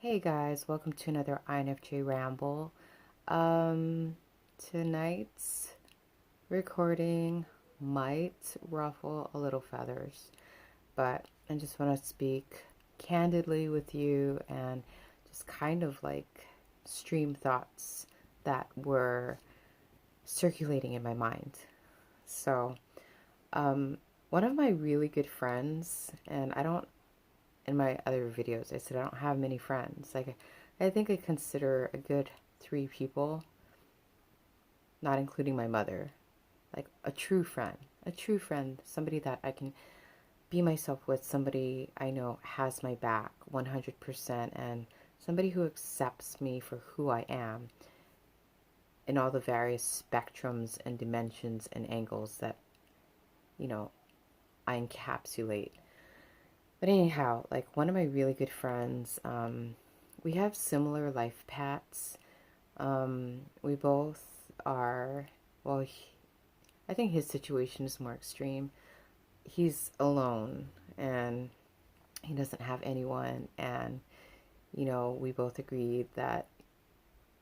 Hey guys, welcome to another INFJ ramble. Um, Tonight's recording might ruffle a little feathers, but I just want to speak candidly with you and just kind of like stream thoughts that were circulating in my mind. So, um, one of my really good friends, and I don't in my other videos, I said I don't have many friends. Like, I think I consider a good three people, not including my mother, like a true friend, somebody that I can be myself with, somebody I know has my back 100%, and somebody who accepts me for who I am in all the various spectrums and dimensions and angles that, you know, I encapsulate. But anyhow, like one of my really good friends, we have similar life paths. We both are, well, I think his situation is more extreme. He's alone and he doesn't have anyone. And, we both agreed that,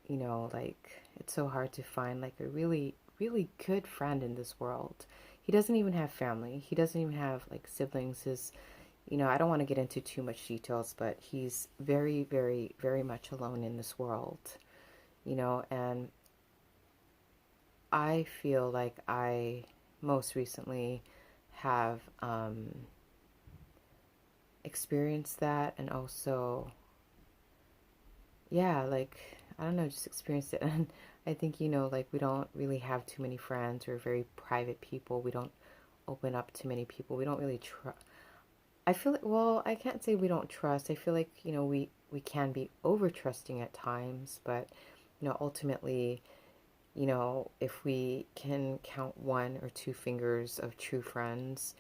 like it's so hard to find like a really, really good friend in this world. He doesn't even have family. He doesn't even have like siblings. I don't want to get into too much details, but he's very, very, very much alone in this world, and I feel like I most recently have experienced that, and also, yeah, like, I don't know, just experienced it. And I think, like, we don't really have too many friends. We're very private people. We don't open up to many people. We don't really trust. I feel like, well, I can't say we don't trust. I feel like, we can be over trusting at times, but, ultimately, if we can count one or two fingers of true friends,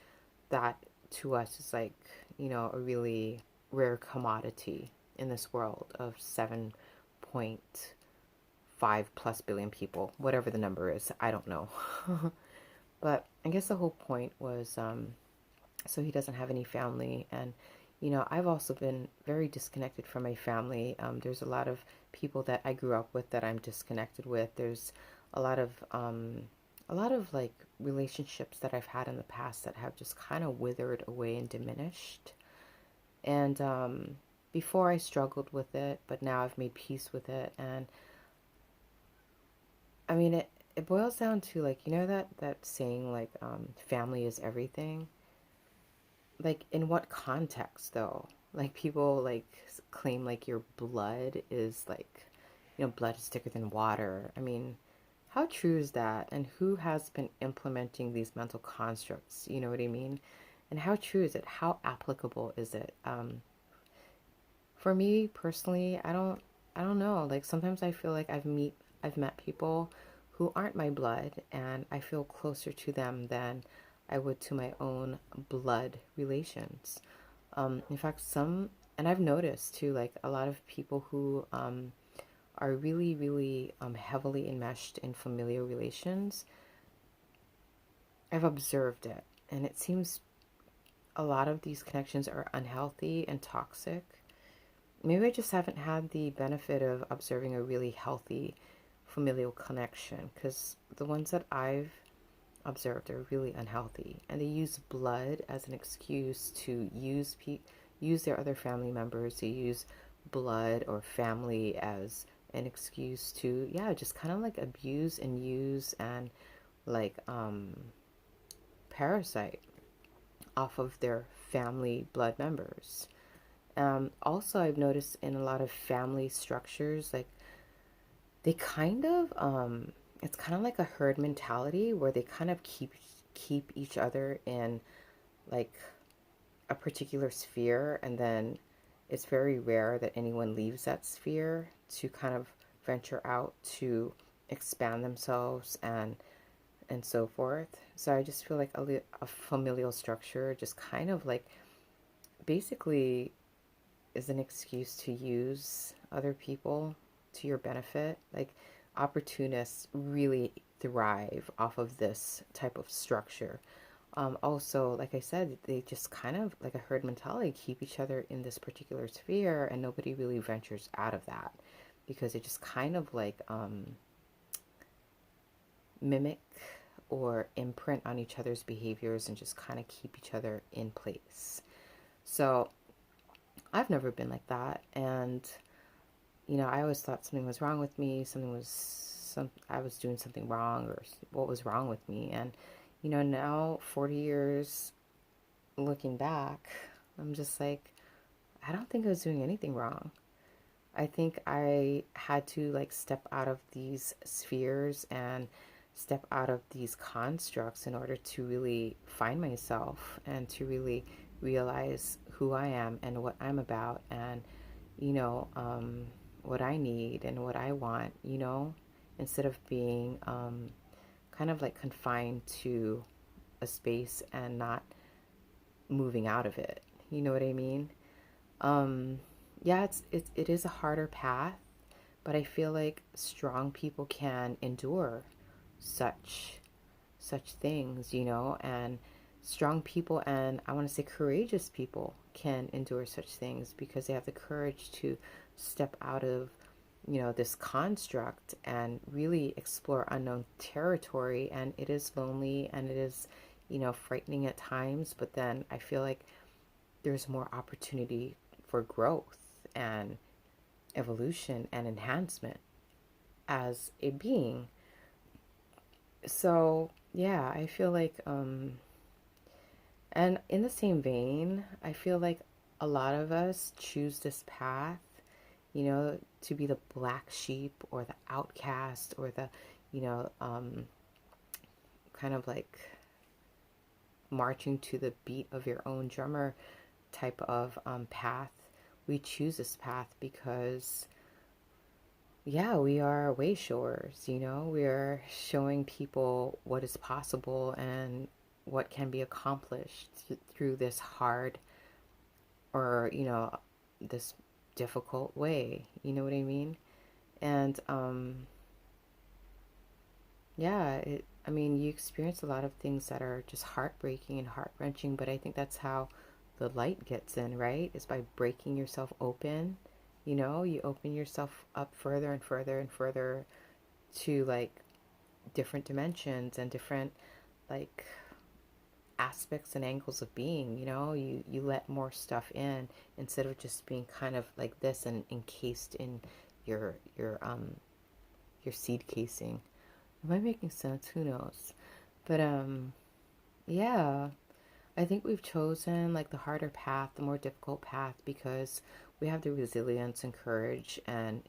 that to us is like, a really rare commodity in this world of 7.5 plus billion people, whatever the number is. I don't know. But I guess the whole point was so he doesn't have any family. And, I've also been very disconnected from my family. There's a lot of people that I grew up with that I'm disconnected with. There's a lot of, like relationships that I've had in the past that have just kind of withered away and diminished. And before I struggled with it, but now I've made peace with it. And I mean, it boils down to like, that saying like, family is everything. Like, in what context though? Like, people like claim like your blood is like, blood is thicker than water. I mean, how true is that? And who has been implementing these mental constructs? You know what I mean? And how true is it? How applicable is it? For me personally, I don't know. Like, sometimes I feel like I've met people who aren't my blood, and I feel closer to them than I would to my own blood relations. In fact, and I've noticed too, like a lot of people who are really, really heavily enmeshed in familial relations, I've observed it, and it seems a lot of these connections are unhealthy and toxic. Maybe I just haven't had the benefit of observing a really healthy familial connection, because the ones that I've observed are really unhealthy, and they use blood as an excuse to use their other family members. They use blood or family as an excuse to, yeah, just kind of like abuse and use and like parasite off of their family blood members. Also, I've noticed in a lot of family structures, like they kind of, it's kind of like a herd mentality where they kind of keep each other in like a particular sphere, and then it's very rare that anyone leaves that sphere to kind of venture out to expand themselves and so forth. So I just feel like a familial structure just kind of like basically is an excuse to use other people to your benefit. Like, opportunists really thrive off of this type of structure. Also, like I said, they just kind of like a herd mentality, keep each other in this particular sphere, and nobody really ventures out of that because they just kind of like mimic or imprint on each other's behaviors and just kind of keep each other in place. So I've never been like that, and I always thought something was wrong with me, I was doing something wrong, or what was wrong with me. And now 40 years looking back, I'm just like, I don't think I was doing anything wrong. I think I had to like step out of these spheres and step out of these constructs in order to really find myself and to really realize who I am and what I'm about, and you know, um, what I need and what I want, instead of being kind of like confined to a space and not moving out of it. You know what I mean? Um, yeah, it is a harder path, but I feel like strong people can endure such things, and strong people, and I want to say courageous people can endure such things because they have the courage to step out of, this construct and really explore unknown territory. And it is lonely and it is, frightening at times, but then I feel like there's more opportunity for growth and evolution and enhancement as a being. So, yeah, I feel like, and in the same vein, I feel like a lot of us choose this path, to be the black sheep or the outcast or the, you know, um, kind of like marching to the beat of your own drummer type of path. We choose this path because, yeah, we are way showers, we are showing people what is possible and what can be accomplished through this hard or, this difficult way. You know what I mean? And yeah, I mean, you experience a lot of things that are just heartbreaking and heart-wrenching, but I think that's how the light gets in, right? Is by breaking yourself open. You open yourself up further and further and further to like different dimensions and different like aspects and angles of being. You let more stuff in instead of just being kind of like this and encased in your your seed casing. Am I making sense? Who knows? But yeah, I think we've chosen like the harder path, the more difficult path, because we have the resilience and courage and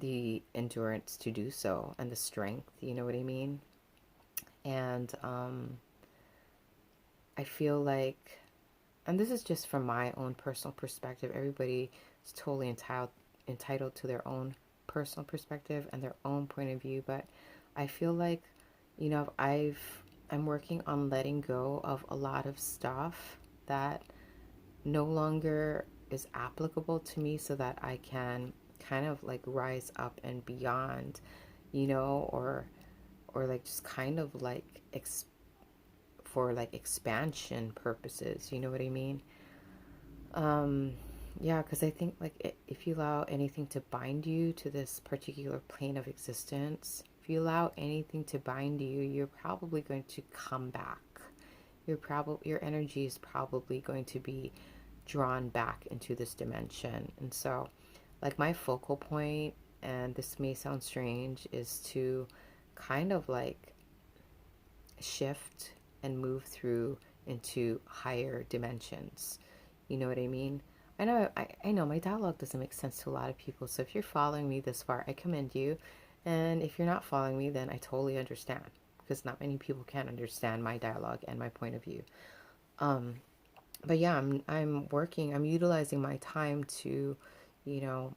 the endurance to do so, and the strength, you know what I mean? And I feel like, and this is just from my own personal perspective, everybody is totally entitled to their own personal perspective and their own point of view, but I feel like, I'm working on letting go of a lot of stuff that no longer is applicable to me so that I can kind of like rise up and beyond, or like just kind of like for like expansion purposes, you know what I mean? Um, yeah, because I think like if you allow anything to bind you to this particular plane of existence, if you allow anything to bind you, you're probably going to come back. Your energy is probably going to be drawn back into this dimension. And so, like my focal point, and this may sound strange, is to kind of like shift and move through into higher dimensions. You know what I mean? I know my dialogue doesn't make sense to a lot of people. So if you're following me this far, I commend you. And if you're not following me, then I totally understand, because not many people can understand my dialogue and my point of view. Um, but yeah, I'm utilizing my time to, you know,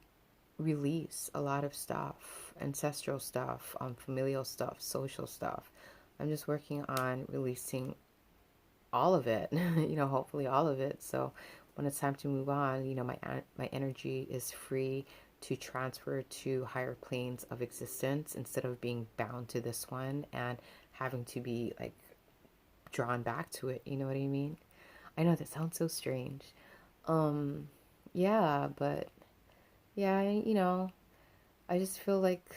release a lot of stuff, ancestral stuff, familial stuff, social stuff. I'm just working on releasing all of it, hopefully all of it. So when it's time to move on, my energy is free to transfer to higher planes of existence instead of being bound to this one and having to be like drawn back to it. You know what I mean? I know that sounds so strange. Um, yeah, but yeah, I just feel like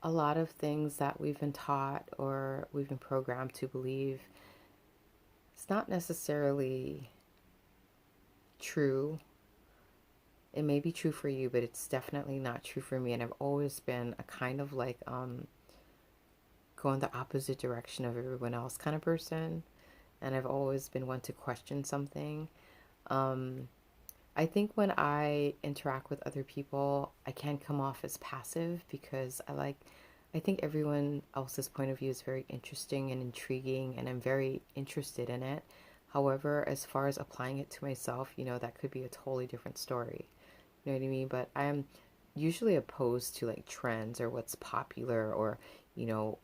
a lot of things that we've been taught or we've been programmed to believe, it's not necessarily true. It may be true for you, but it's definitely not true for me. And I've always been a kind of like going the opposite direction of everyone else kind of person. And I've always been one to question something. Um, I think when I interact with other people, I can come off as passive because I think everyone else's point of view is very interesting and intriguing, and I'm very interested in it. However, as far as applying it to myself, that could be a totally different story. You know what I mean? But I am usually opposed to like trends or what's popular or, you know,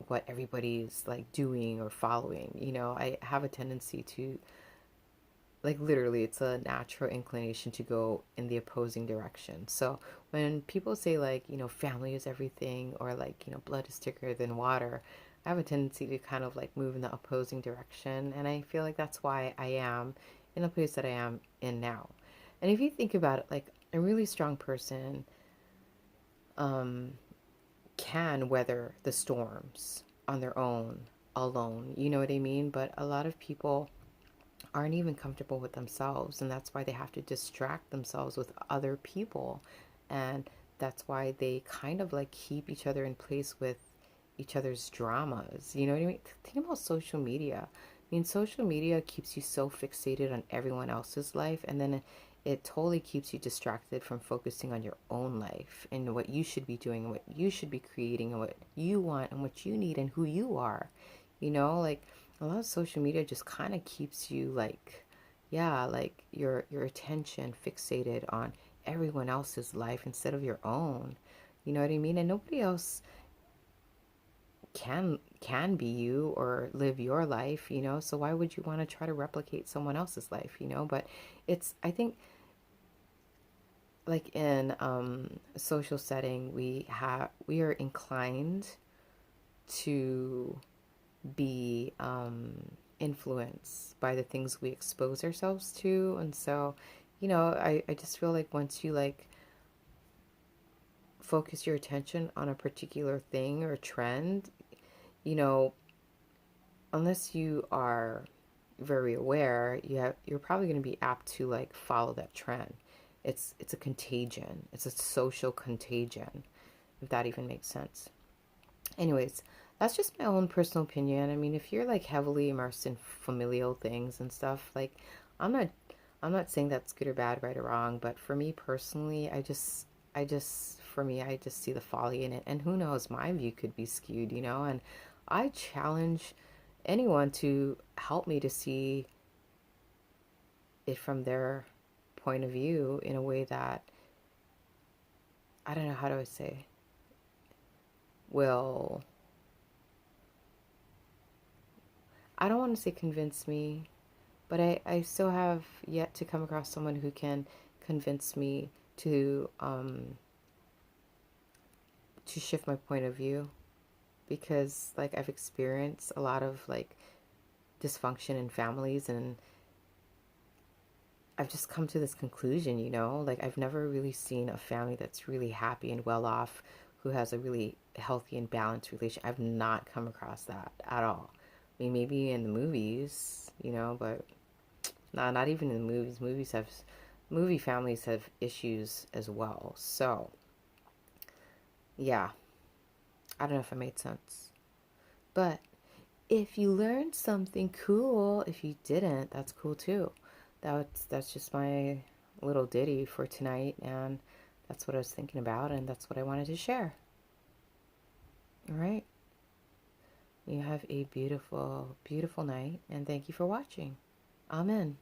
what everybody's like doing or following. I have a tendency to, like, literally, it's a natural inclination to go in the opposing direction. So when people say, like, family is everything, or like, blood is thicker than water, I have a tendency to kind of like move in the opposing direction. And I feel like that's why I am in the place that I am in now. And if you think about it, like, a really strong person um, can weather the storms on their own, alone. You know what I mean? But a lot of people aren't even comfortable with themselves, and that's why they have to distract themselves with other people, and that's why they kind of like keep each other in place with each other's dramas. You know what I mean? Think about social media. I mean, social media keeps you so fixated on everyone else's life, and then it totally keeps you distracted from focusing on your own life and what you should be doing and what you should be creating and what you want and what you need and who you are. Like, a lot of social media just kind of keeps you like, yeah, like your attention fixated on everyone else's life instead of your own. You know what I mean? And nobody else can be you or live your life, so why would you want to try to replicate someone else's life? But it's, I think, like, in a social setting, we are inclined to be influenced by the things we expose ourselves to. And so, I just feel like once you like focus your attention on a particular thing or trend, you know, unless you are very aware, you're probably going to be apt to like follow that trend. It's a contagion. It's a social contagion, if that even makes sense. Anyways, that's just my own personal opinion. I mean, if you're like heavily immersed in familial things and stuff, like, I'm not I'm not saying that's good or bad, right or wrong, but for me personally, for me, I just see the folly in it. And who knows, my view could be skewed, and I challenge anyone to help me to see it from their point of view in a way that, I don't know, how do I say, will, I don't want to say convince me, but I still have yet to come across someone who can convince me to shift my point of view, because like I've experienced a lot of like dysfunction in families, and I've just come to this conclusion, like I've never really seen a family that's really happy and well off, who has a really healthy and balanced relation. I've not come across that at all. I mean, maybe in the movies, but no, not even in the movies. Movie families have issues as well. So, yeah, I don't know if I made sense. But if you learned something cool, if you didn't, that's cool too. That's just my little ditty for tonight, and that's what I was thinking about, and that's what I wanted to share. All right. You have a beautiful, beautiful night, and thank you for watching. Amen.